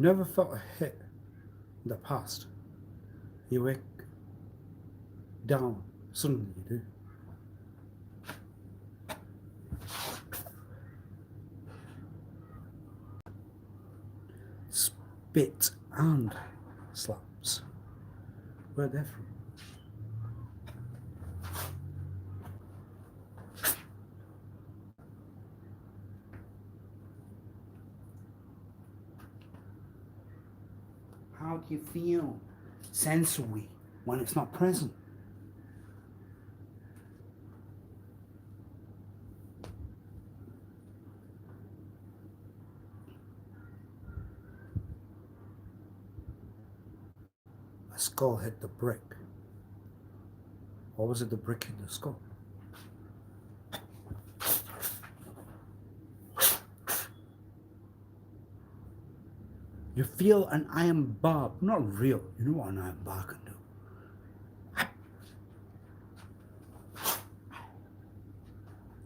Never felt a hit in the past. You wake down, suddenly you do. Spit and slaps. Where they're from. How do you feel sensory when it's not present? A skull hit the brick. Or was it the brick in the skull? You feel an iron bar, not real. You know what an iron bar can do.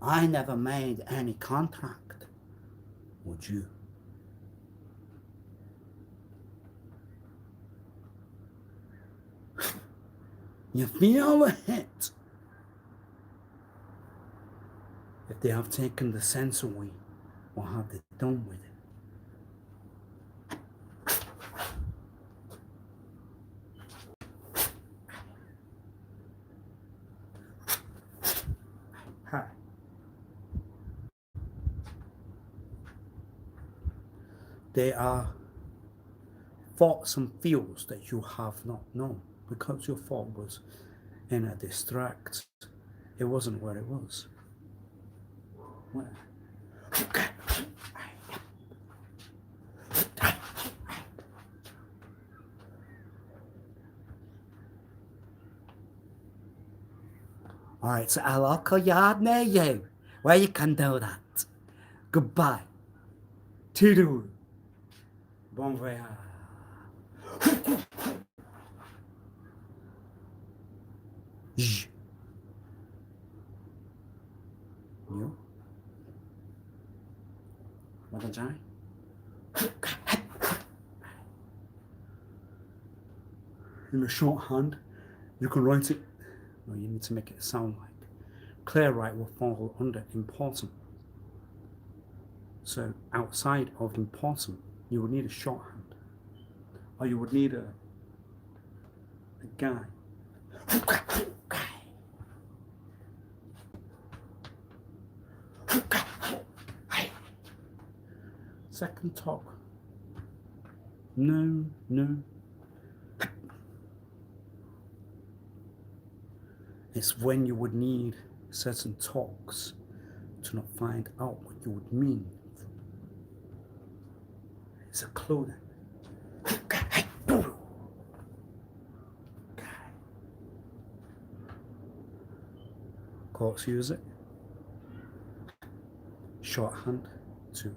I never made any contact. Would you? You feel the hit. If they have taken the sense away, what have they done with it? Hi. There are thoughts and feels that you have not known because your thought was in a distract. It wasn't where it was. Where? Alright, so I'll lock a yard near you where you can do that. Goodbye. Toodle. Bon voyage. You? What a giant? In a shorthand, you can write it. No, you need to make it sound like. Clear right will fall under important. So outside of important, you would need a shorthand. Or you would need a guy. Second talk. No. It's when you would need certain talks to not find out what you would mean. It's a clothing. Courts use it. Shorthand to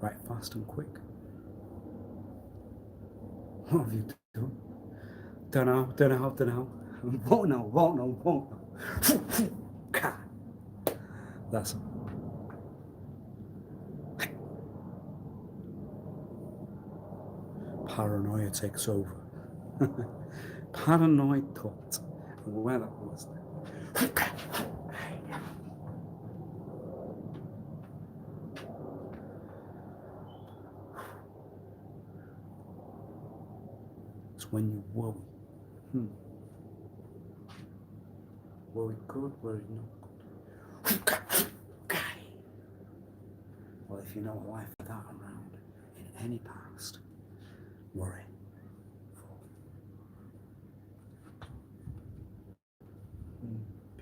write fast and quick. What have you done? Don't know. Won't know. That's it. Paranoia takes over. Paranoid thought. Where that was. It's when you worry. Worry good, worry not good. Well, if you know a life like that around in any past, worry.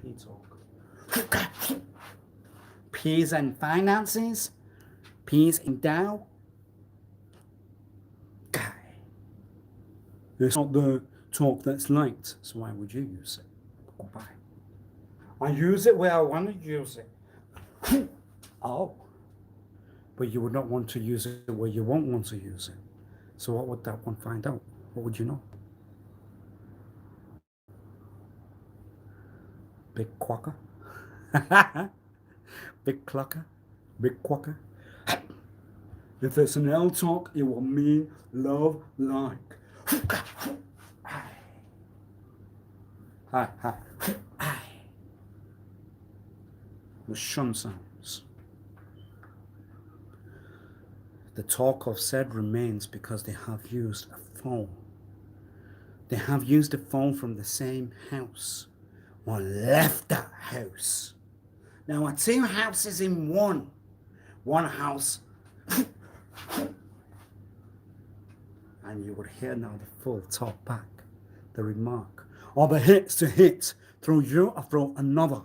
P talk. P's and finances. P's in Dow. Guy. It's not the talk that's liked, so why would you use it? Goodbye. I use it where I want to use it. Oh. But you would not want to use it where you won't want to use it. So what would that one find out? What would you know? Big quacker? Big clucker? Big quacker? If it's an L talk, it will mean love like. Hi, hi. The shun sounds. The talk of said remains because they have used a phone. They have used a phone from the same house or left that house. Now, are two houses in one. One house. And you would hear now the full talk back, the remark, or the hits to hit through you or through another.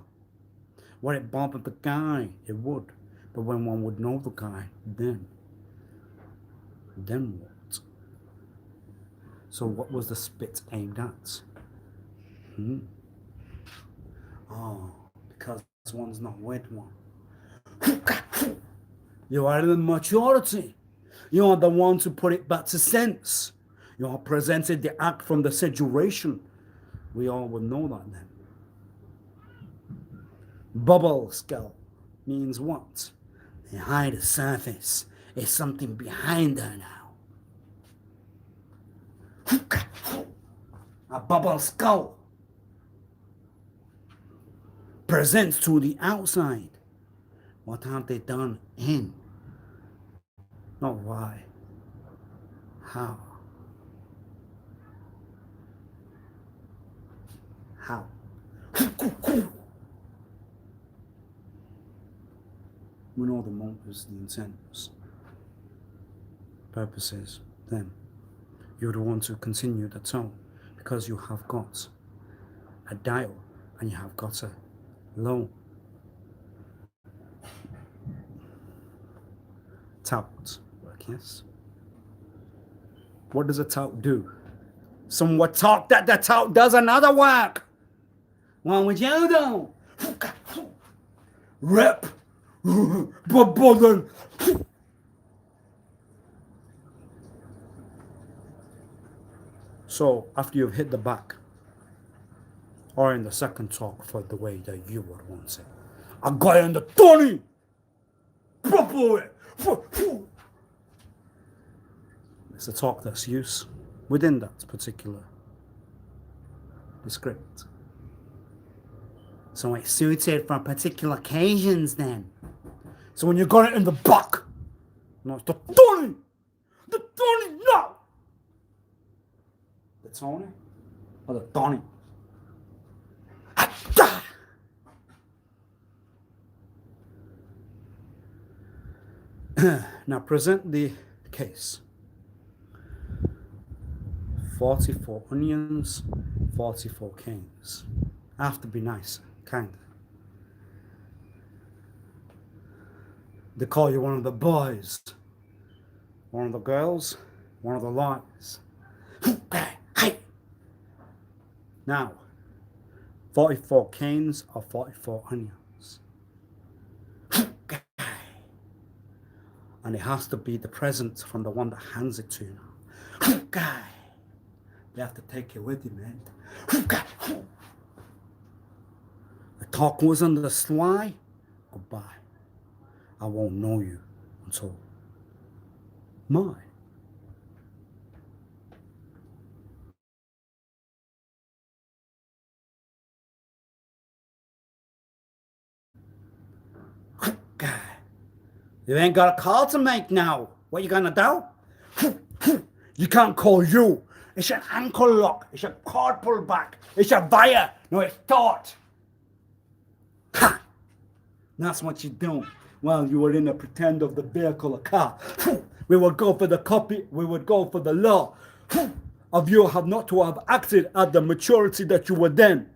Where it bothered the guy, it would. But when one would know the guy, then what? So what was the spit aimed at? Oh, because one's not with one. You are the maturity. You are the one to put it back to sense. You are presented the act from the situation. We all would know that then. Bubble skull means what? Behind the surface is something behind her now. A bubble skull presents to the outside. What have they done in? Not why. How? How? We know the motives, the intents, purposes, then you would want to continue the tone because you have got a dial and you have got a low. Tout work, yes? What does a tout do? Some would talk that the tout does another work. What would you do? Rip. So after you've hit the back, or in the second talk for the way that you would want it, a guy in the Tony. It's a talk that's used within that particular script. So it's suited for particular occasions then. So when you got it in the back, no, it's the Tony, no. The Tony or the Tony? Now present the case. 44 onions, 44 canes. I have to be nice, kind. They call you one of the boys, one of the girls, one of the lions. Now, 44 canes or 44 onions. And it has to be the present from the one that hands it to you. You have to take it with you, man. The talk was on the sly. Goodbye. I won't know you until mine. You ain't got a call to make now. What you gonna do? You can't call you. It's an ankle lock. It's a cord pull back. It's a via. No, it's taut. Ha! That's what you do. Well, you were in a pretend of the vehicle or car. We would go for the copy. We would go for the law. Of you have not to have acted at the maturity that you were then,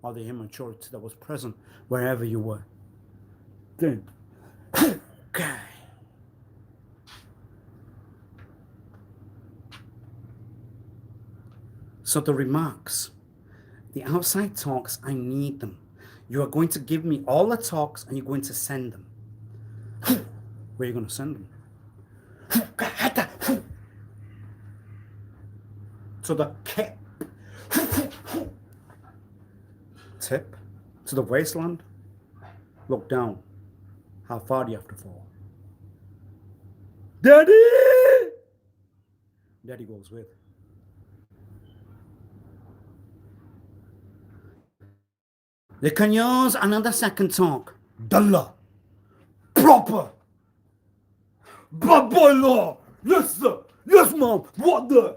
or the immaturity that was present wherever you were then. Okay. So the remarks, the outside talks, I need them. You are going to give me all the talks and you're going to send them. Where are you going to send them? To the tip, to the wasteland. Look down. How far do you have to fall? Daddy! Daddy goes with. You can use another second talk. Dollar. Proper. Bad boy law. Yes, sir. Yes, mom. What the?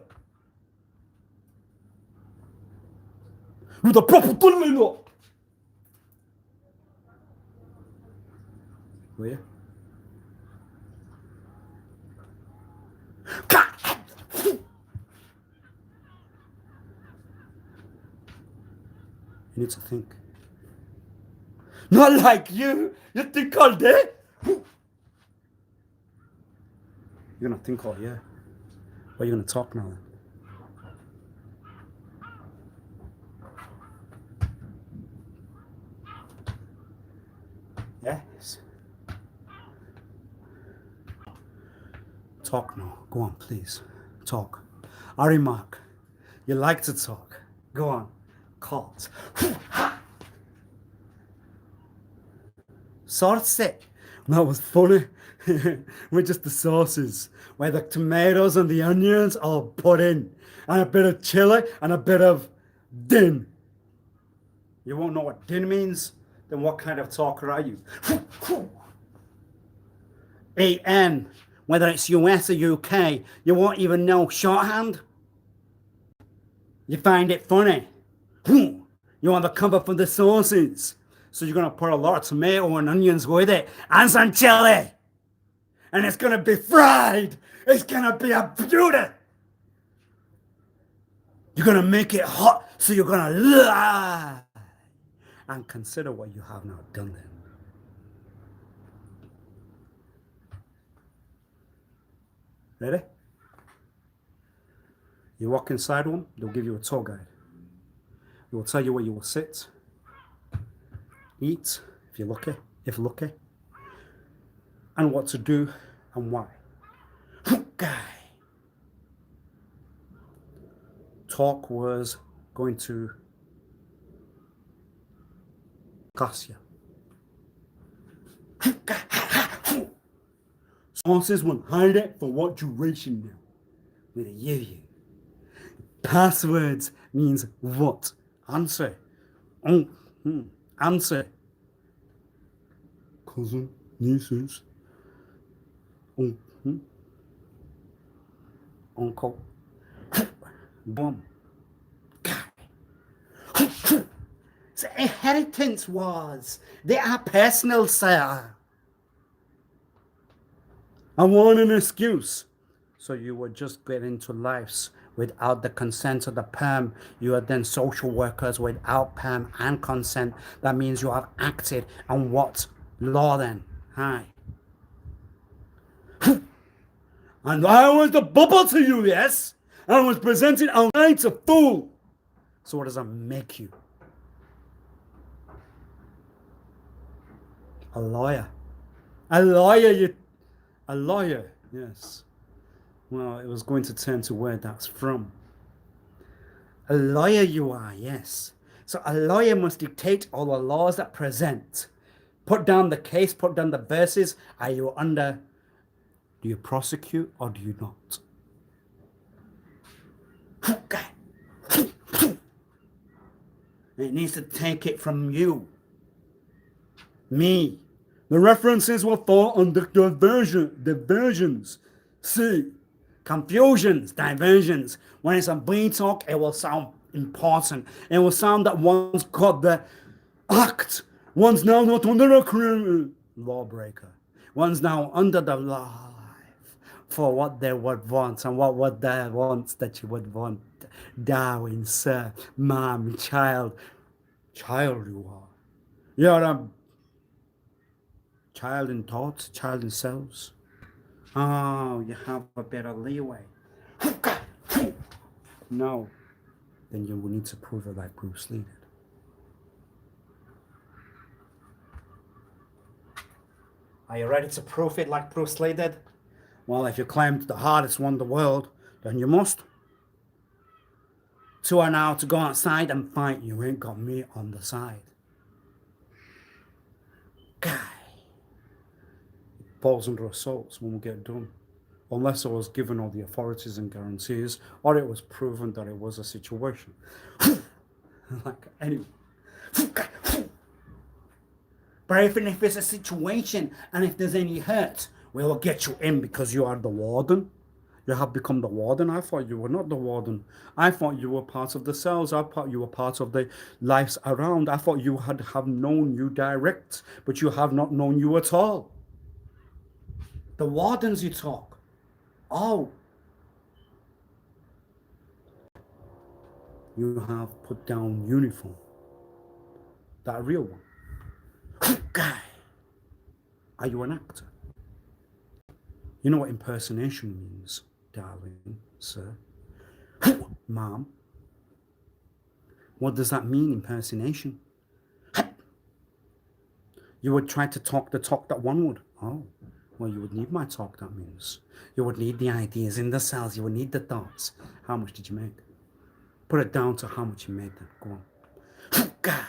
With a proper dollar law. Will you? You need to think. Not like you. You think all day. You're gonna think all year. What are you gonna talk now then? Yes. Talk now. Go on, please. Talk. I remark. You like to talk. Go on. Caught. Sauce it. That was funny. With just the sauces. Where the tomatoes and the onions are put in. And a bit of chili and a bit of din. You won't know what din means? Then what kind of talker are you? AN. Whether it's US or UK, you won't even know shorthand. You find it funny. You want the cover for the sauces. So you're going to put a lot of tomato and onions with it. And some chili. And it's going to be fried. It's going to be a beauty. You're going to make it hot. So you're going to lie. And consider what you have now done then. Ready? You walk inside one, they'll give you a tour guide. They will tell you where you will sit, eat, if you're lucky, and what to do and why. Talk was going to cost you. Sources will hide it for what duration now. With a you. Passwords means what? Answer. Answer. Cousin, nieces, uncle, bum. So inheritance was. They are personal, sir. I want an excuse. So you would just get into lives without the consent of the perm. You are then social workers without perm and consent. That means you have acted on what law then? Hi. And I was the bubble to you, yes? I was presenting a lie to fool. So what does that make you? A lawyer. A lawyer, a lawyer, yes. Well, it was going to turn to where that's from. A lawyer you are, yes. So a lawyer must dictate all the laws that present. Put down the case, put down the verses. Are you under, do you prosecute or do you not? It needs to take it from you. Me. The references will fall under diversions. See, confusions, diversions. When it's a brain talk, it will sound important. It will sound that one's got the act. One's now not under a criminal lawbreaker. One's now under the law for what they would want and what they want that you would want. Darwin, sir, mom, child you are. You're a child in thoughts, child in selves. Oh, you have a bit of leeway. No. Then you will need to prove it like Bruce Lee did. Are you ready to prove it like Bruce Lee did? Well, if you claim the hardest one in the world, then you must. 2 are now to go outside and fight. You ain't got me on the side. Guy. Falls under assault when we get done. unless I was given all the authorities and guarantees, or it was proven that it was a situation. Like, anyway. But even if it's a situation and if there's any hurt, we will get you in because you are the warden. You have become the warden. I thought you were not the warden. I thought you were part of the cells. I thought you were part of the lives around. I thought you had have known you direct, but you have not known you at all. The wardens you talk. Oh. You have put down uniform. That real one. Guy. Are you an actor? You know what impersonation means, darling, sir? Mom. What does that mean, impersonation? You would try to talk the talk that one would. Oh, well, you would need my talk, that means. You would need the ideas in the cells. You would need the thoughts. How much did you make? Put it down to how much you made then. Go on. Guy.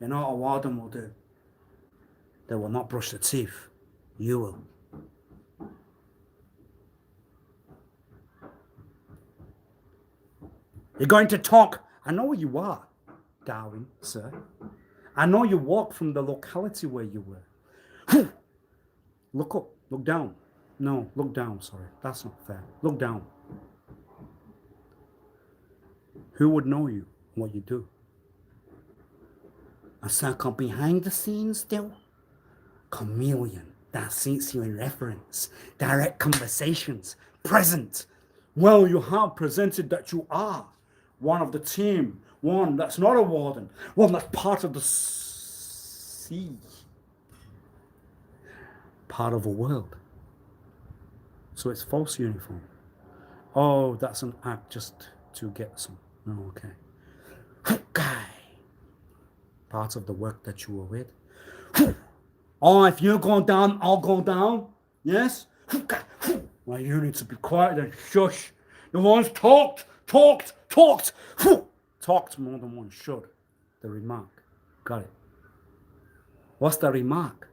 You know what a warden will do? They will not brush their teeth. You will. You're going to talk. I know where you are, darling, sir. I know you walk from the locality where you were. Look up. Look down. No, look down. Sorry. That's not fair. Look down. Who would know you, what you do? A circle behind the scenes still? Chameleon that suits you in reference. Direct conversations. Present. Well, you have presented that you are one of the team. One that's not a warden. One that's part of the sea. Part of a world. So it's false uniform. Oh, that's an act just to get some. Oh, okay. Guy. Part of the work that you were with. Oh, if you go down, I'll go down. Yes? Well, you need to be quiet and shush. The ones talked. Talked more than one should. The remark. Got it. What's the remark?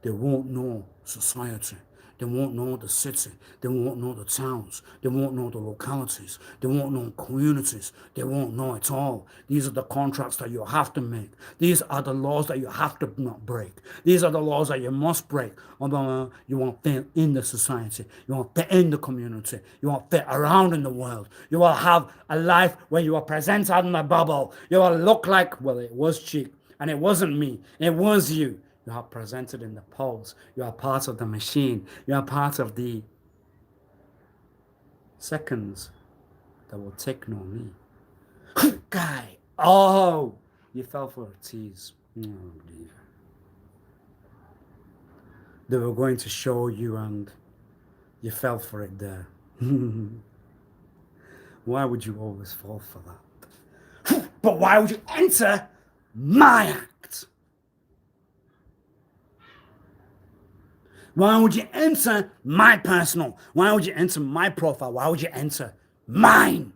They won't know society. They won't know the city. They won't know the towns. They won't know the localities. They won't know communities. They won't know it all. These are the contracts that you have to make. These are the laws that you have to not break. These are the laws that you must break. Although you won't fit in the society. You won't fit in the community. You won't fit around in the world. You will have a life where you are presented in a bubble. You will look like, well, it was cheap. And it wasn't me. It was you. You are presented in the polls. You are part of the machine. You are part of the seconds that will take no me. Guy. Oh, you fell for a tease. Oh, dear. They were going to show you and you fell for it there. Why would you always fall for that? But why would you enter my act? Why would you enter my personal? Why would you enter my profile? Why would you enter mine?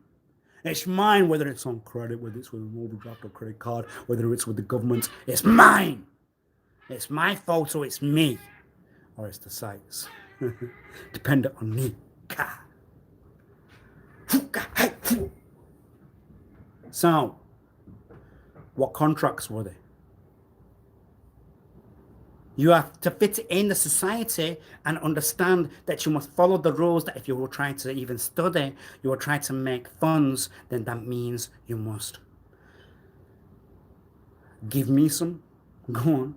It's mine, whether it's on credit, whether it's with an overdraft or credit card, whether it's with the government. It's mine. It's my photo. It's me. Or it's the site's. Dependent on me. So, what contracts were they? You have to fit in the society and understand that you must follow the rules, that if you were trying to even study, you were trying to make funds, then that means you must give me some. Go on.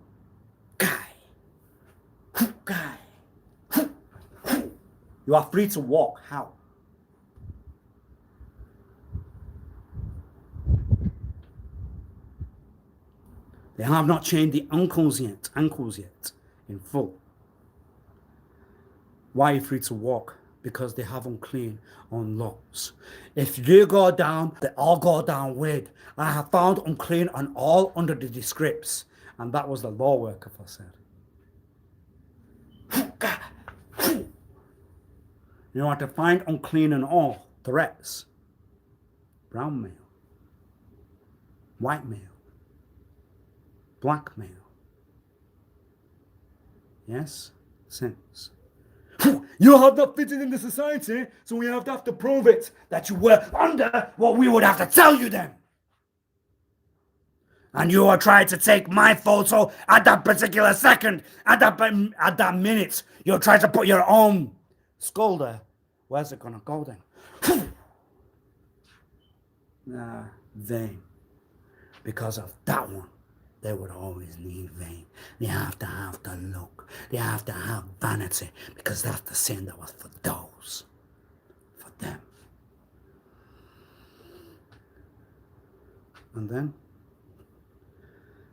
Guy. You are free to walk. How? They have not changed the ankles yet in full. Why are you free to walk? Because they have unclean on laws. If you go down, they all go down with. I have found unclean on all under the descripts. And that was the law worker for said. You want to find unclean in all threats. Brown male. White male. Black male. Yes? Since. You have not fitted into society, so we have to prove it that you were under what we would have to tell you then. And you are trying to take my photo at that particular second, at that minute. You're trying to put your own skull there. Where's it gonna go then? Vain. Because of that one, they would always need vain. They have to have the look. They have to have vanity, because that's the sin that was for those, for them. And then,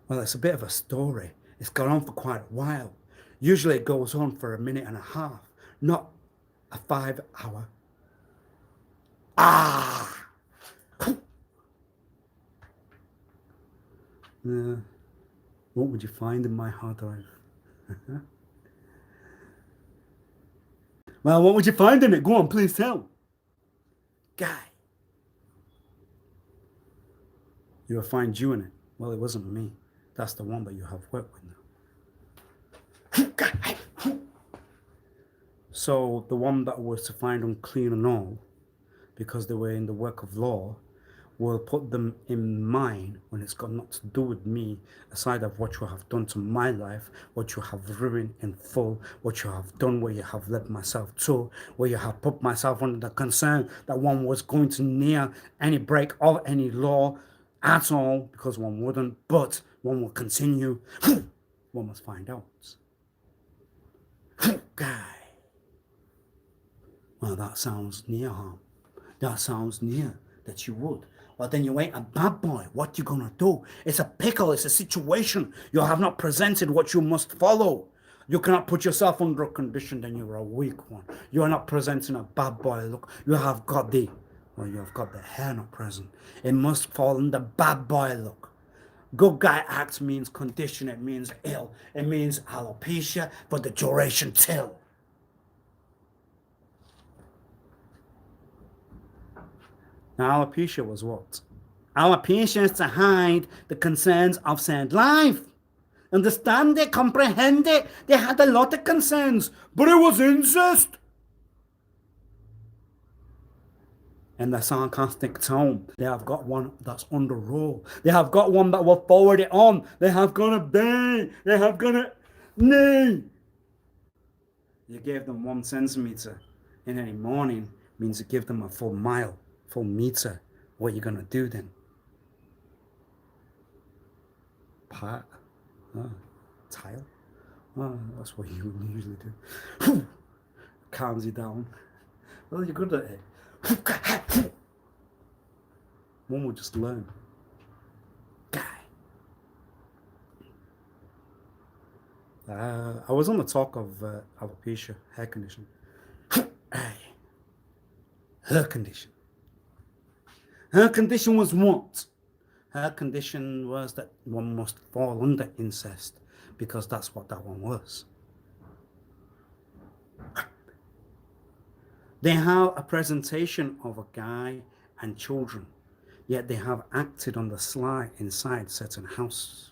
well, it's a bit of a story. It's gone on for quite a while. Usually it goes on for a minute and a half, not a 5 hour. What would you find in my hard drive? Well, what would you find in it? Go on, please tell. Guy. You will find you in it. Well, it wasn't me. That's the one that you have worked with now. So the one that was to find unclean and all, because they were in the work of law, will put them in mine when it's got nothing to do with me, aside of what you have done to my life, what you have ruined in full, what you have done, where you have led myself to, where you have put myself under the concern that one was going to near any break of any law at all, because one wouldn't, but one will continue. One must find out. Guy. Well, that sounds near harm. That sounds near that you would. Well, then you ain't a bad boy. What you gonna do? It's a pickle. It's a situation. You have not presented what you must follow. You cannot put yourself under a condition, then you're a weak one. You are not presenting a bad boy look. You have got the hair not present. It must fall in the bad boy look. Good guy act means condition. It means ill. It means alopecia for the duration till. Now, alopecia was what? Alopecia is to hide the concerns of said life. Understand it, comprehend it. They had a lot of concerns, but it was incest. In the sarcastic tone, they have got one that's under rule. They have got one that will forward it on. They have got a bay. They have got a knee. You gave them 1 centimeter in any morning, means you give them a full mile. Full meter. What are you gonna do then? Pat? Tile? That's what you would usually do. Calms you down. Well, you're good at it. One would just learn. Guy. I was on the talk of alopecia, hair condition. Her condition. Her condition was what? Her condition was that one must fall under incest, because that's what that one was. They have a presentation of a guy and children, yet they have acted on the sly inside certain houses.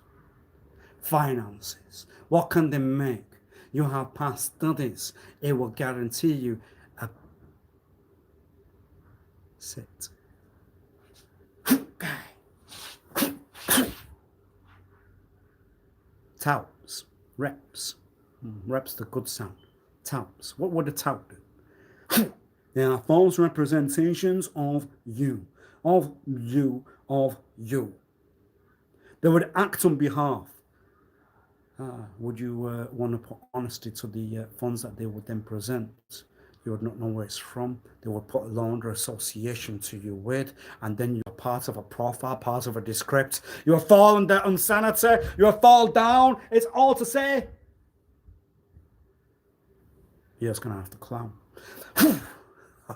Finances. What can they make? You have past studies. It will guarantee you a sit. Touts, reps. Reps the good sound. Touts. What would a tout do? They are false representations of you. Of you. Of you. They would act on behalf. Would you want to put honesty to the funds that they would then present? You would not know where it's from. They would put a law under association to you with, and then you're part of a profile, part of a descript. You have fallen under insanity. You have fall down. It's all to say, you're just going to have to clown.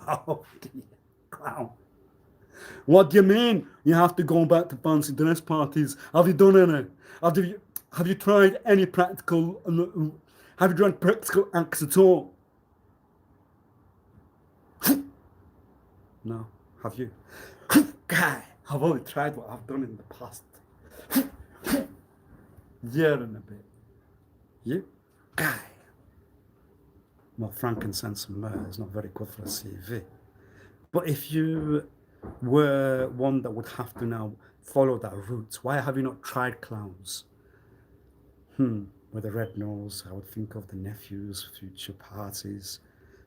Oh, dear. Clown. What do you mean? You have to go back to fancy dress parties. Have you done any? Have you tried any practical? Have you done practical acts at all? No. Have you? Guy, I've only tried what I've done in the past. Year and a bit. You? Guy. Well, frankincense and myrrh is not very good for a CV. But if you were one that would have to now follow that route, why have you not tried clowns? With a red nose, I would think of the nephew's future parties.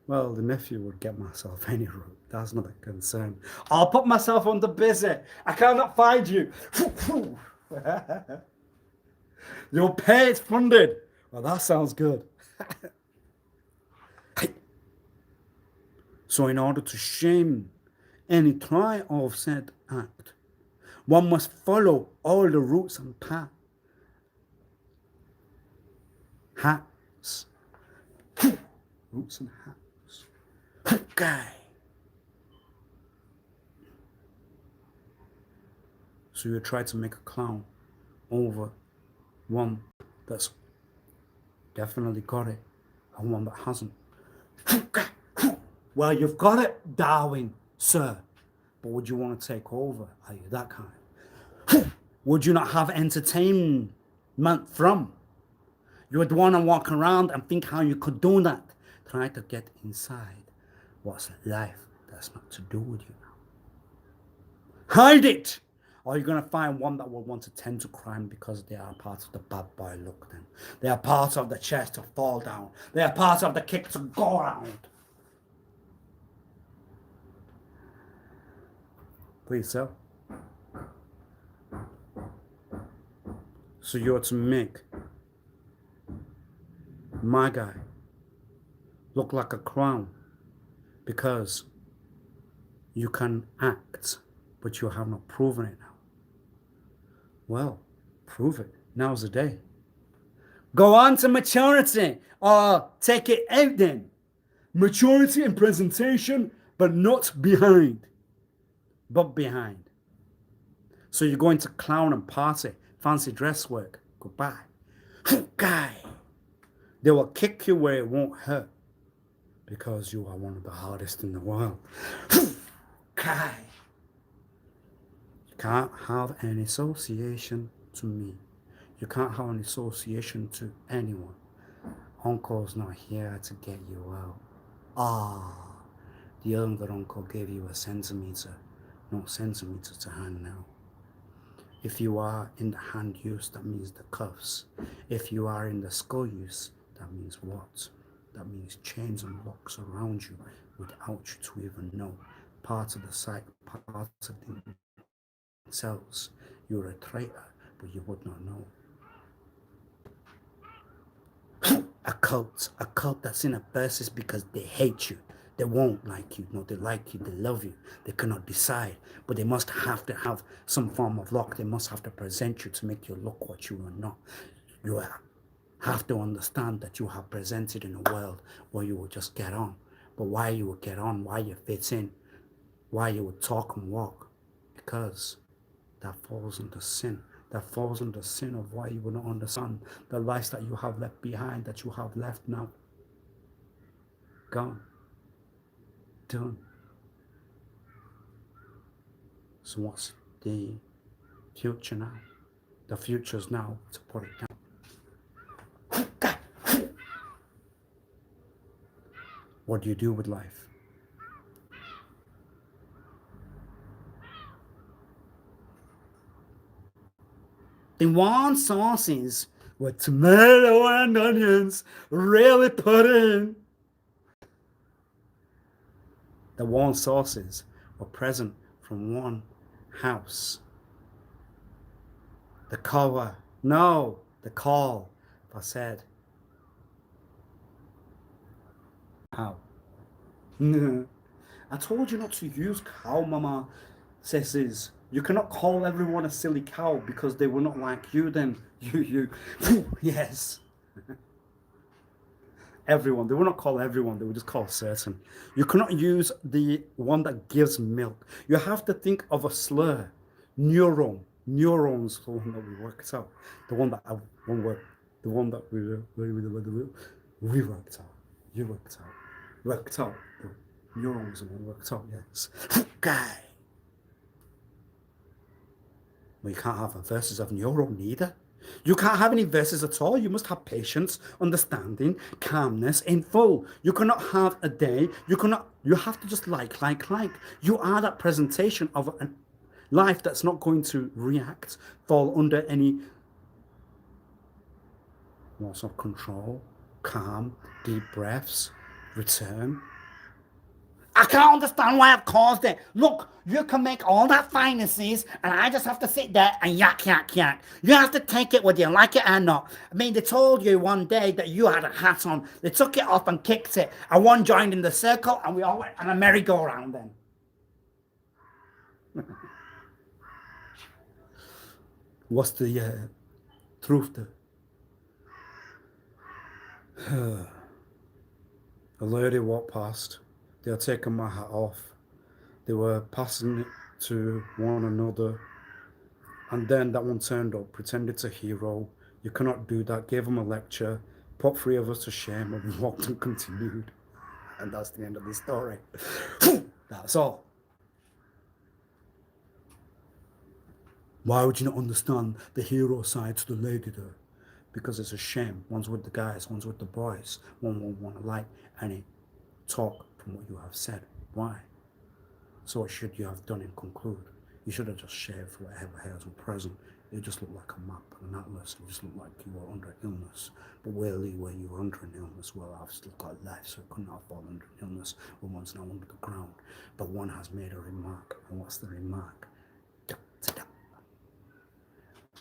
Well, the nephew would get myself any route. That's not a concern. I'll put myself on the busy. I cannot find you. Your pay is funded. Well, that sounds good. So in order to shame any try of said act, one must follow all the routes and paths. Hats. Roots and hats. Okay. So you try to make a clown over one that's definitely got it and one that hasn't. Well, you've got it, Darwin, sir. But would you want to take over? Are you that kind? Would you not have entertainment from? You would want to walk around and think how you could do that. Try to get inside what's life that's not to do with you now. Hide it! Or you're going to find one that will want to tend to crime because they are part of the bad boy look then. They are part of the chest to fall down. They are part of the kick to go around. Please, sir. So you're to make my guy look like a clown because you can act, but you have not proven it now. Well, prove it. Now's the day. Go on to maturity or take it out then. Maturity in presentation, but not behind. But behind. So you're going to clown and party, fancy dress work. Goodbye. Guy. They will kick you where it won't hurt because you are one of the hardest in the world. Guy. You can't have any association to me. You can't have an association to anyone. Uncle's not here to get you out. The younger uncle gave you a centimeter, no centimeter to hand now. If you are in the hand use, that means the cuffs. If you are in the skull use, that means what? That means chains and locks around you without you to even know. Part of the psych, part of the cells. You're a traitor, but you would not know. A cult that's in a basis because they hate you. They won't like you. No, they like you. They love you. They cannot decide, but they must have to have some form of lock. They must have to present you to make you look what you are not. You have to understand that you have presented in a world where you will just get on. But why you will get on, why you fit in, why you will talk and walk, because that falls into sin. That falls into sin of why you will not understand the lives that you have left behind, that you have left now. Gone. Done. So what's the future now? The future's now to put it down. What do you do with life? They want sauces with tomato and onions really put in. The warm sauces were present from one house. The cover, no, the call. I said, how? I told you not to use cow, mama. Says, you cannot call everyone a silly cow because they were not like you then. Yes. Everyone. They will not call everyone. They will just call certain. You cannot use the one that gives milk. You have to think of a slur. Neuron. Neurons, the one that we worked out. The one that one word. The one that we worked out. You worked out. Worked out. The neurons and worked out, yes. Guy. Well, you can't have a verses of neuron either. You can't have any verses at all. You must have patience, understanding, calmness in full. You cannot have a day. You have to just like. You are that presentation of a life that's not going to react, fall under any loss of control, calm, deep breaths, return. I can't understand why I've caused it. Look, you can make all that fantasies, and I just have to sit there and yak. You have to take it whether you like it or not. I mean, they told you one day that you had a hat on. They took it off and kicked it, and one joined in the circle, and we all went on a merry-go-round then. What's the truth there? A lady walked past. They had taken my hat off. They were passing it to one another. And then that one turned up, pretended to hero. You cannot do that. Gave him a lecture, put 3 of us to shame, and we walked and continued. And that's the end of the story. That's all. Why would you not understand the hero side to the lady there? Because it's a shame. One's with the guys, one's with the boys. One won't want to like any talk from what you have said. Why? So what should you have done and conclude? You should have just shaved whatever hairs were present. It just looked like a map, an atlas. It just looked like you were under illness. But really, where you were under an illness, well, I've still got life, so it couldn't have fallen under an illness. But one's now under the ground. But one has made a remark. And what's the remark?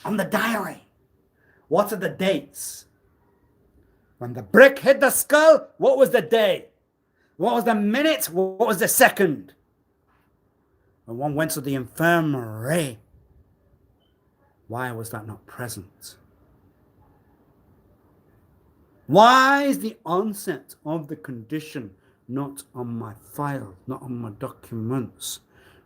On the diary. What are the dates? When the brick hit the skull, what was the day? What was the minute? What was the second? When one went to the infirmary, why was that not present? Why is the onset of the condition not on my file, not on my documents?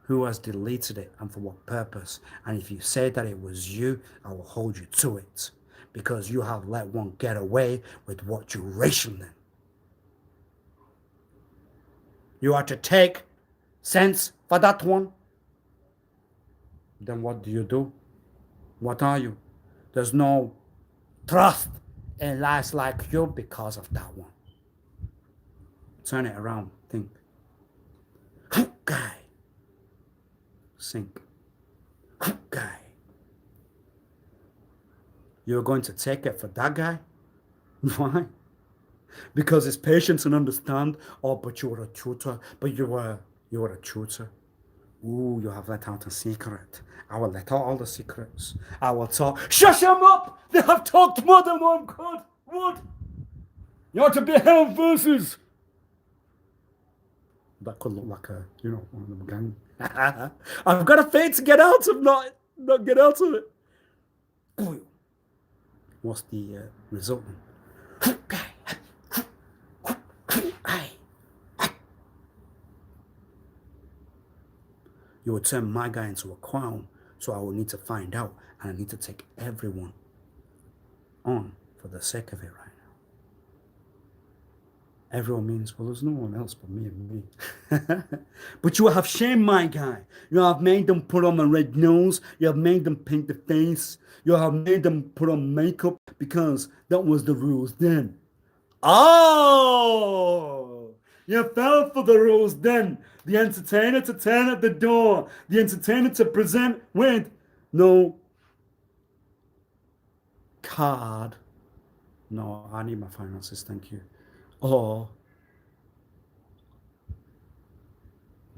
Who has deleted it and for what purpose? And if you say that it was you, I will hold you to it. Because you have let one get away with what duration then? You are to take sense for that one. Then what do? What are you? There's no trust in lives like you because of that one. Turn it around. Think. Guy. Sink. Guy. You're going to take it for that guy? Why? Because it's patience and understand. Oh, but you were a tutor. But you were a tutor. Ooh, you have let out a secret. I will let out all the secrets. I will talk. Shush them up! They have talked more than one could. Would. You ought to be held versus. That could look like a, one of them gang. I've got a fate to get out of not get out of it. What's the result? You will turn my guy into a clown, so I will need to find out, and I need to take everyone on for the sake of it right now. Everyone means, well, there's no one else but me and me. But you have shamed my guy. You have made them put on a red nose. You have made them paint the face. You have made them put on makeup because that was the rules then. Oh! You fell for the rules then. The entertainer to turn at the door. The entertainer to present with no card. No, I need my finances, thank you. Or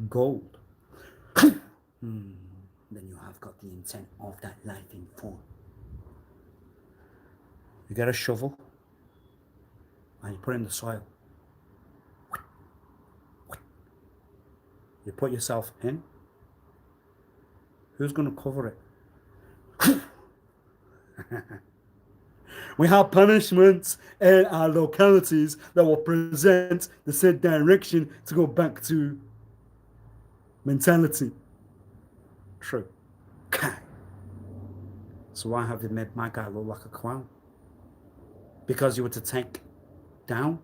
gold. Then you have got the intent of that life in full. You get a shovel and you put it in the soil. You put yourself in. Who's going to cover it? We have punishments in our localities that will present the said direction to go back to mentality. True. Okay. So why have you made my guy look like a clown? Because you were to take down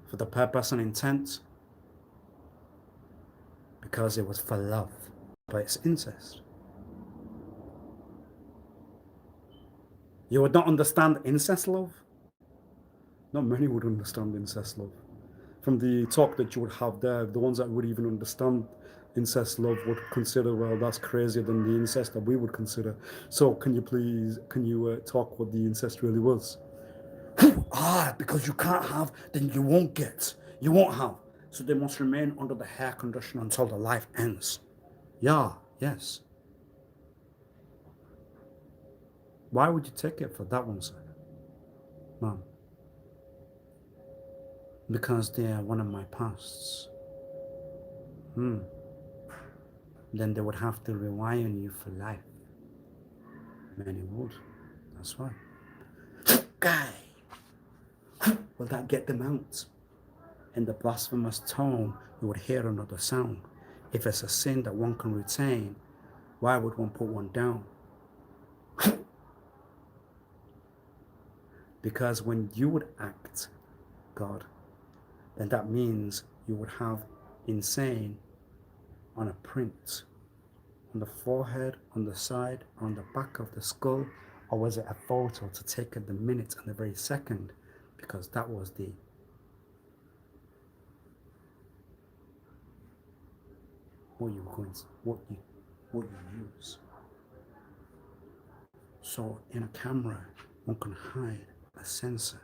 for the purpose and intent. Because it was for love, but it's incest. You would not understand incest love? Not many would understand incest love. From the talk that you would have there, the ones that would even understand incest love would consider, well, that's crazier than the incest that we would consider. So can you talk what the incest really was? Because you can't have, then you won't get. You won't have. So they must remain under the hair condition until their life ends. Yeah, yes. Why would you take it for that one, sir? Mom. Because they are one of my pasts. Then they would have to rely on you for life. Many would. That's why. Guy! Will that get them out? In the blasphemous tone, you would hear another sound. If it's a sin that one can retain, why would one put one down? Because when you would act, God, then that means you would have insane on a print, on the forehead, on the side, on the back of the skull, or was it a photo to take at the minute and the very second? Because that was the what you use. So in a camera, one can hide a sensor.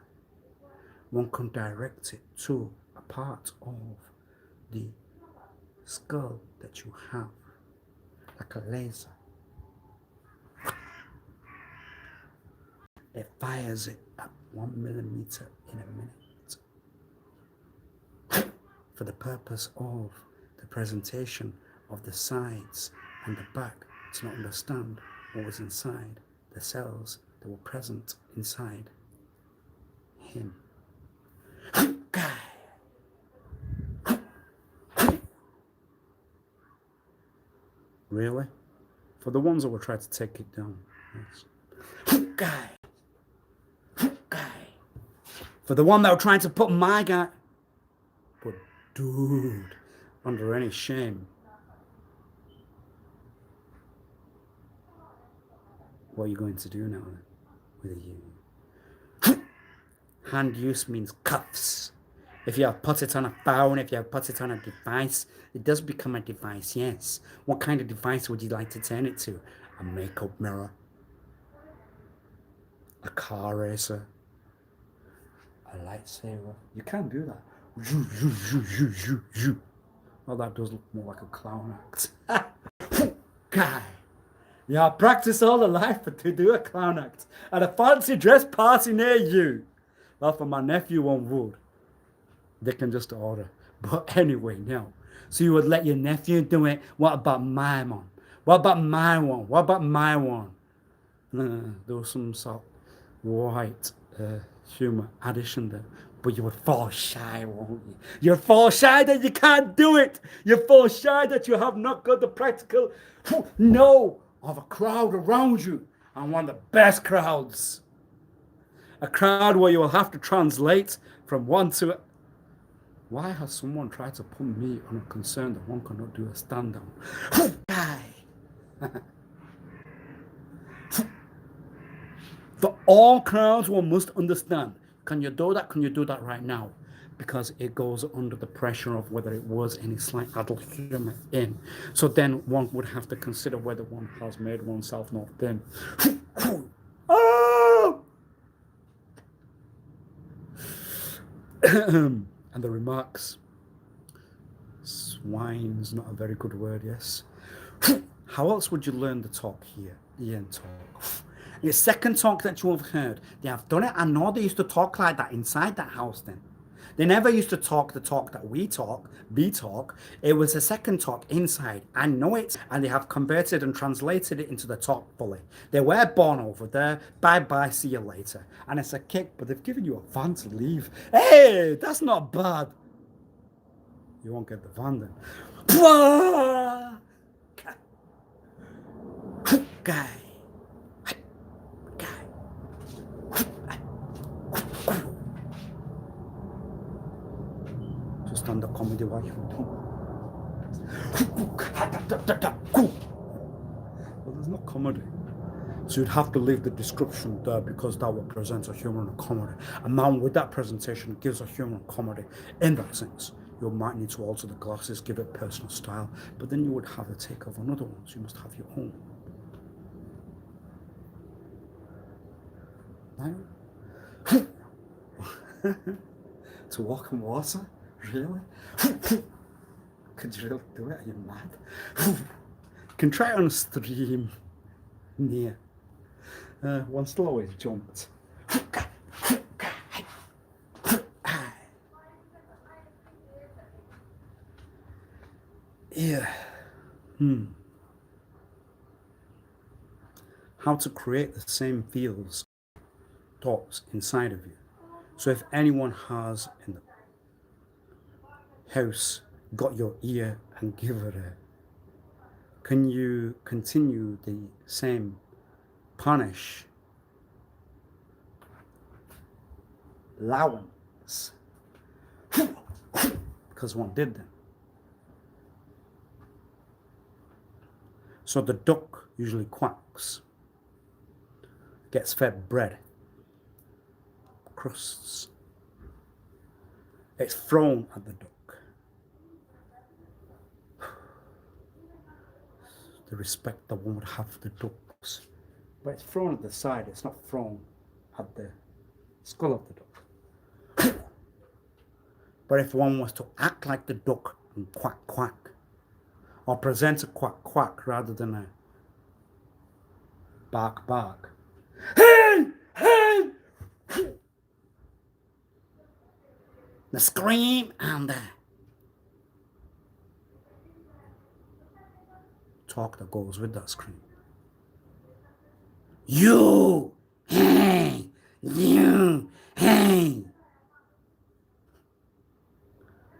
One can direct it to a part of the skull that you have, like a laser. It fires it at 1 millimeter in a minute for the purpose of the presentation of the sides and the back to not understand what was inside the cells that were present inside him. Really? For the ones that will try to take it down. Yes. For the one that were trying to put my guy, but dude, under any shame. What are you going to do now then with you? Hand use means cuffs. If you have put it on a phone, if you have put it on a device, it does become a device, yes. What kind of device would you like to turn it to? A makeup mirror? A car racer? A lightsaber? You can't do that. Well, that does look more like a clown act. Guy. Yeah, I practice all the life to do a clown act at a fancy dress party near you. Well, for my nephew one would. They can just order. But anyway, no. So you would let your nephew do it. What about my one? What about my one? What about my one? There was some sort of white humor addition there. But you would fall shy, won't you? You'd fall shy that you can't do it. You fall shy that you have not got the practical know of a crowd around you. And one of the best crowds. A crowd where you will have to translate from one to... Why has someone tried to put me on a concern that one cannot do a stand down? For all crowds, one must understand. Can you do that? Can you do that right now? Because it goes under the pressure of whether it was any slight adult humor in. So then one would have to consider whether one has made oneself not thin. And the remarks. Swine's not a very good word, yes. How else would you learn the talk here? Ian talk. The second talk that you have heard, they have done it. I know they used to talk like that inside that house then. They never used to talk the talk that we talk, talk. It was a second talk inside. I know it. And they have converted and translated it into the talk fully. They were born over there. Bye-bye, see you later. And it's a kick, but they've given you a van to leave. Hey, that's not bad. You won't get the van then. Guy. Just on the comedy while you do. Well, there's no comedy. So you'd have to leave the description there because that would present a humor and comedy. And now with that presentation, it gives a humor and comedy in that sense. You might need to alter the glasses, give it personal style, but then you would have a take of another one, so you must have your own. Now, to walk in water? Really? Could you really do it? Are you mad? Can try it on a stream near. One still always jumped. Yeah. How to create the same feels, thoughts inside of you. So if anyone has in the house got your ear and give it a, can you continue the same punish allowance because one did them. So the duck usually quacks, gets fed bread, crusts. It's thrown at the duck. The respect that one would have for the ducks. But it's thrown at the side, it's not thrown at the skull of the duck. But if one was to act like the duck and quack quack, or present a quack quack rather than a bark bark, hey, hey, the scream and the talk that goes with that scream. You, hey, you, hey.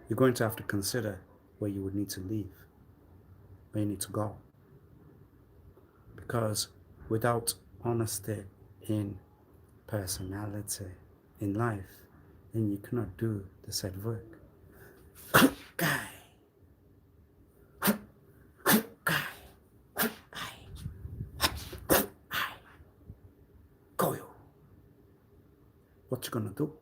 You're going to have to consider where you would need to leave, where you need to go. Because without honesty in personality in life, then you cannot do the said work. Guy. Go you. What you gonna do?